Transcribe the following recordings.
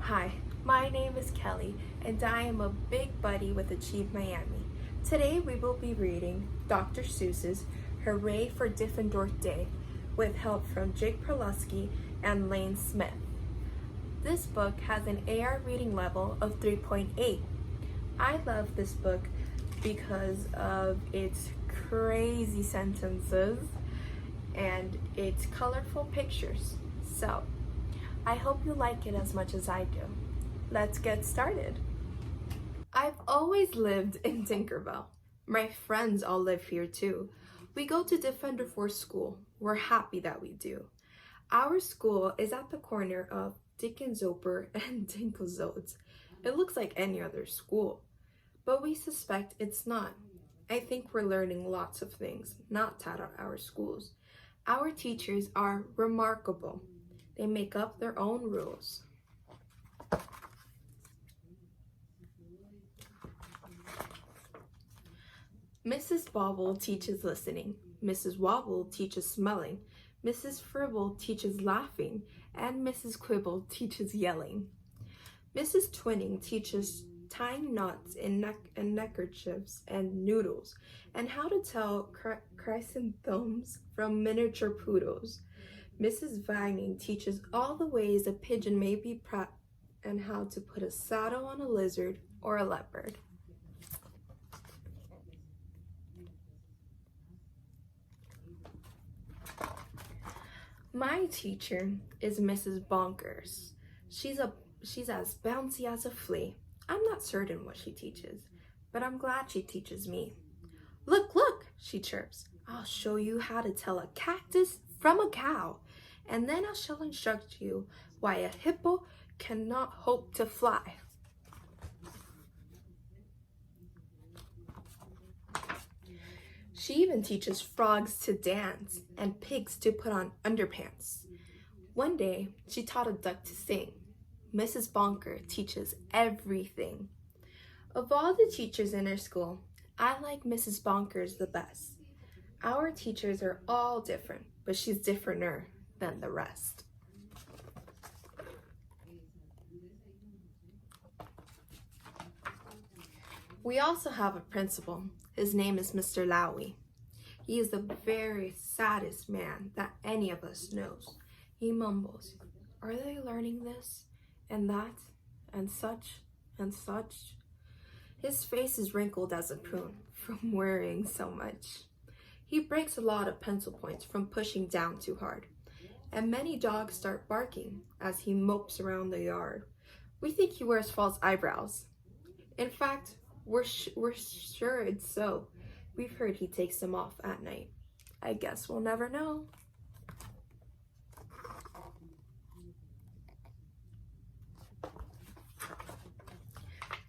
Hi, my name is Kelly, and I am a big buddy with Achieve Miami. Today we will be reading Dr. Seuss's Hooray for Diffendoofer Day with help from Jake Perlusky and Lane Smith. This book has an AR reading level of 3.8. I love this book because of its crazy sentences and its colorful pictures. So, I hope you like it as much as I do. Let's get started. I've always lived in Tinkerbell. My friends all live here too. We go to Diffendoofer school. We're happy that we do. Our school is at the corner of Diffendoofer and Dinkelzoot. It looks like any other school, but we suspect it's not. I think we're learning lots of things not taught at our schools. Our teachers are remarkable. They make up their own rules. Mrs. Bobble teaches listening. Mrs. Wobble teaches smelling. Mrs. Fribble teaches laughing. And Mrs. Quibble teaches yelling. Mrs. Twinning teaches tying knots in neckerchiefs and noodles, and how to tell chrysanthemums from miniature poodles. Mrs. Vining teaches all the ways a pigeon may be prepped and how to put a saddle on a lizard or a leopard. My teacher is Mrs. Bonkers. She's as bouncy as a flea. I'm not certain what she teaches, but I'm glad she teaches me. Look, look, she chirps. I'll show you how to tell a cactus from a cow, and then I shall instruct you why a hippo cannot hope to fly. She even teaches frogs to dance and pigs to put on underpants. One day, she taught a duck to sing. Mrs. Bonker teaches everything. Of all the teachers in our school, I like Mrs. Bonkers the best. Our teachers are all different, but she's differenter than the rest. We also have a principal. His name is Mr. Lowy. He is the very saddest man that any of us knows. He mumbles, "Are they learning this and that and such and such?" His face is wrinkled as a prune from worrying so much. He breaks a lot of pencil points from pushing down too hard, and many dogs start barking as he mopes around the yard. We think he wears false eyebrows. In fact, we're sure it's so. We've heard he takes them off at night. I guess we'll never know.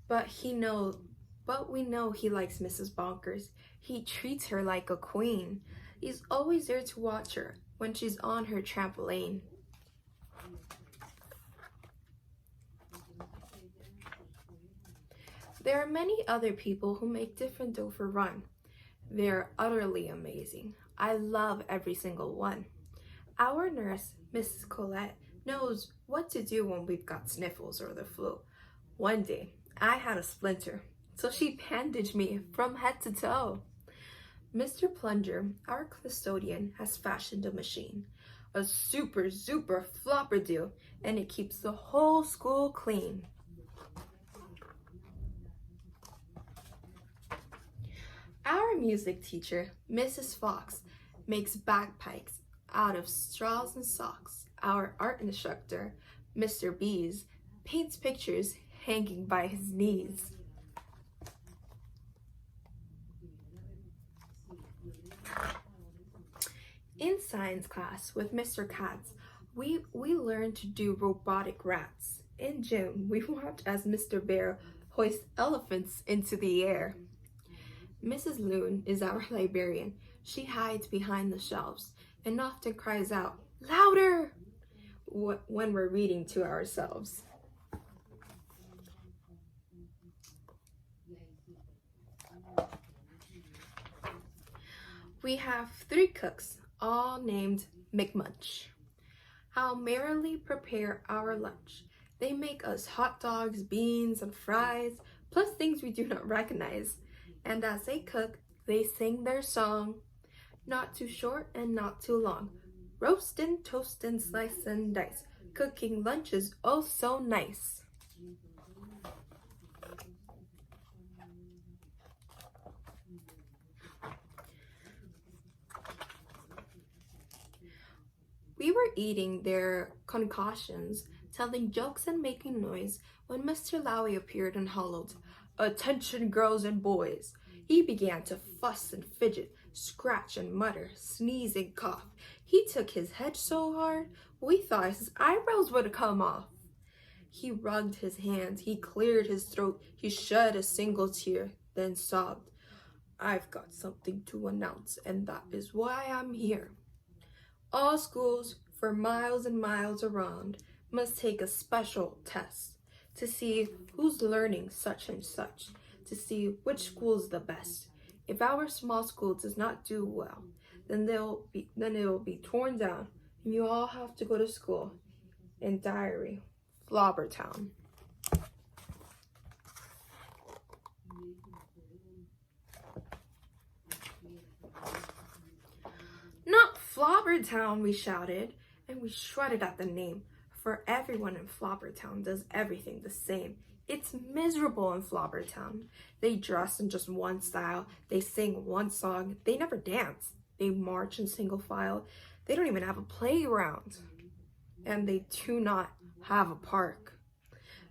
But we know he likes Mrs. Bonkers. He treats her like a queen. He's always there to watch her when she's on her trampoline. There are many other people who make Diffendoofer run. They're utterly amazing. I love every single one. Our nurse, Mrs. Colette, knows what to do when we've got sniffles or the flu. One day, I had a splinter, so she bandaged me from head to toe. Mr. Plunger, our custodian, has fashioned a machine, a super flopperdo, and it keeps the whole school clean. Our music teacher, Mrs. Fox, makes bagpipes out of straws and socks. Our art instructor, Mr. Bees, paints pictures hanging by his knees. In science class with Mr. Katz, we learned to do robotic rats. In gym, we watched as Mr. Bear hoists elephants into the air. Mrs. Loon is our librarian. She hides behind the shelves and often cries out, "Louder!" when we're reading to ourselves. We have 3 cooks, all named McMunch. How merrily prepare our lunch. They make us hot dogs, beans, and fries, plus things we do not recognize. And as they cook, they sing their song. Not too short and not too long. Roast and toast and slice and dice. Cooking lunch is oh so nice. We were eating their concoctions, telling jokes and making noise, when Mr. Lowy appeared and hollowed, "Attention, girls and boys!" He began to fuss and fidget, scratch and mutter, sneeze and cough. He took his head so hard, we thought his eyebrows would come off. He rubbed his hands, he cleared his throat, he shed a single tear, then sobbed, "I've got something to announce, and that is why I'm here. All schools, for miles and miles around, must take a special test to see who's learning such and such, to see which school's the best. If our small school does not do well, then it will be torn down, and you all have to go to school. In diary, Flobbertown." "Not Flobbertown," we shouted, and we shredded at the name, for everyone in Flobbertown does everything the same. It's miserable in Flobbertown. They dress in just one style, they sing one song, they never dance, they march in single file, they don't even have a playground, and they do not have a park.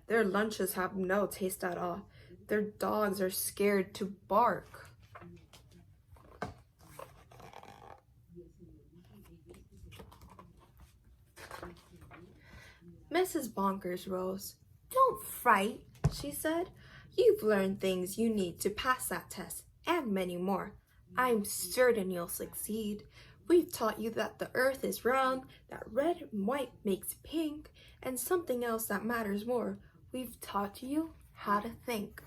Their lunches have no taste at all. Their dogs are scared to bark. Mrs. Bonkers rose. "Don't fright," she said. "You've learned things you need to pass that test, and many more. I'm certain you'll succeed. We've taught you that the earth is round, that red and white makes pink, and something else that matters more. We've taught you how to think."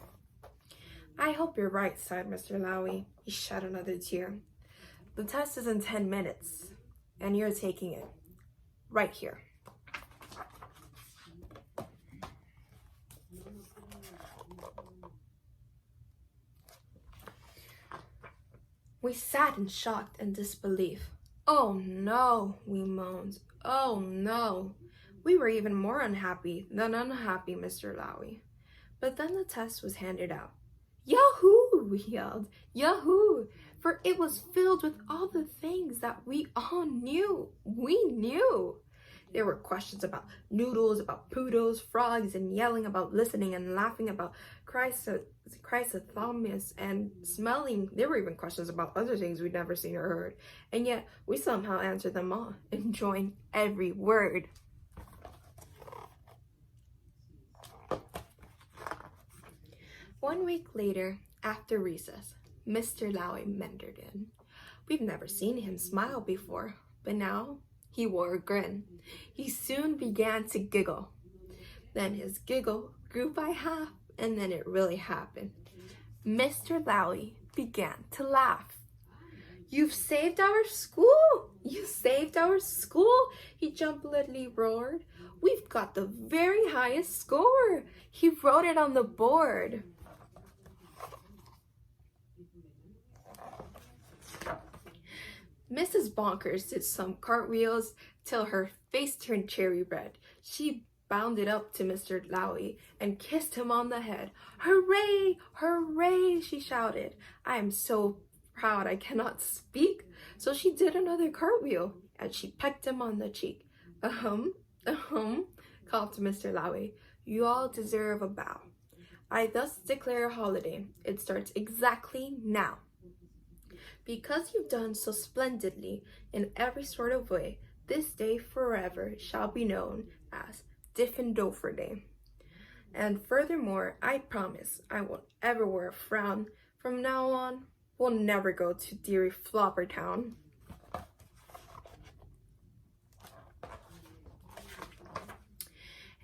"I hope you're right," sighed Mr. Lowy. He shed another tear. "The test is in 10 minutes, and you're taking it right here." We sat in shock and disbelief. "Oh no," we moaned. "Oh no." We were even more unhappy than unhappy, Mr. Lowy. But then the test was handed out. "Yahoo!" we yelled. "Yahoo!" For it was filled with all the things that we all knew. We knew. There were questions about noodles, about poodles, frogs, and yelling, about listening and laughing, about chrysothemis and smelling. There were even questions about other things we'd never seen or heard. And yet, we somehow answered them all, enjoying every word. One week later, after recess, Mr. Lowy mentored in. We've never seen him smile before, but now he wore a grin. He soon began to giggle. Then his giggle grew by half, and then it really happened. Mr. Lowy began to laugh. "You've saved our school! You saved our school!" he jubilantly roared. "We've got the very highest score!" He wrote it on the board. Mrs. Bonkers did some cartwheels till her face turned cherry red. She bounded up to Mr. Lowy and kissed him on the head. "Hooray! Hooray!" she shouted. "I am so proud I cannot speak." So she did another cartwheel, and she pecked him on the cheek. Ahem, coughed Mr. Lowy. "You all deserve a bow. I thus declare a holiday. It starts exactly now. Because you've done so splendidly in every sort of way, this day forever shall be known as Diffendoofer Day. And furthermore, I promise I won't ever wear a frown. From now on, we'll never go to dearie Flobbertown."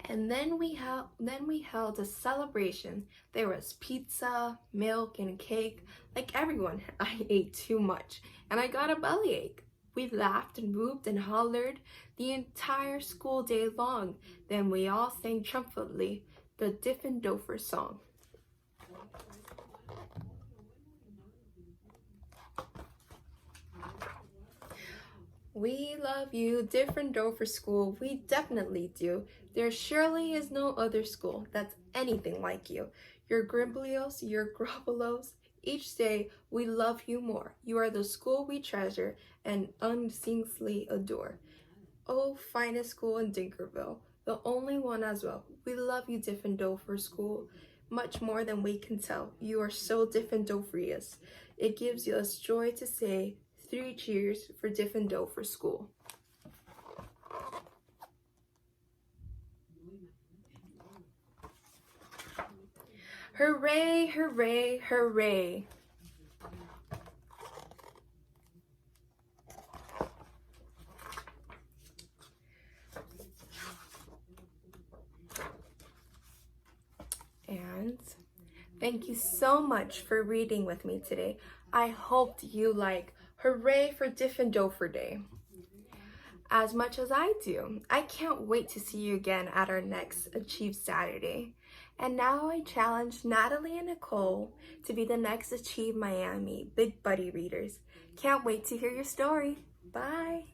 And then we held a celebration. There was pizza, milk, and cake. Like everyone, I ate too much, and I got a bellyache. We laughed and whooped and hollered the entire school day long. Then we all sang triumphantly the Diffendoofer song. We love you, Diffendoofer School. We definitely do. There surely is no other school that's anything like you. Your Grimblios, your Grovelos, each day we love you more. You are the school we treasure and unceasingly adore. Oh, finest school in Dinkerville, the only one as well. We love you, Diffendoofer School, much more than we can tell. You are so Diffendooferious. It gives us joy to say 3 cheers for Diffendoofer School. Hooray, hooray, hooray. And thank you so much for reading with me today. I hoped you like Hooray for Diffendoofer Day as much as I do. I can't wait to see you again at our next Achieve Saturday. And now I challenge Natalie and Nicole to be the next Achieve Miami Big Buddy readers. Can't wait to hear your story. Bye!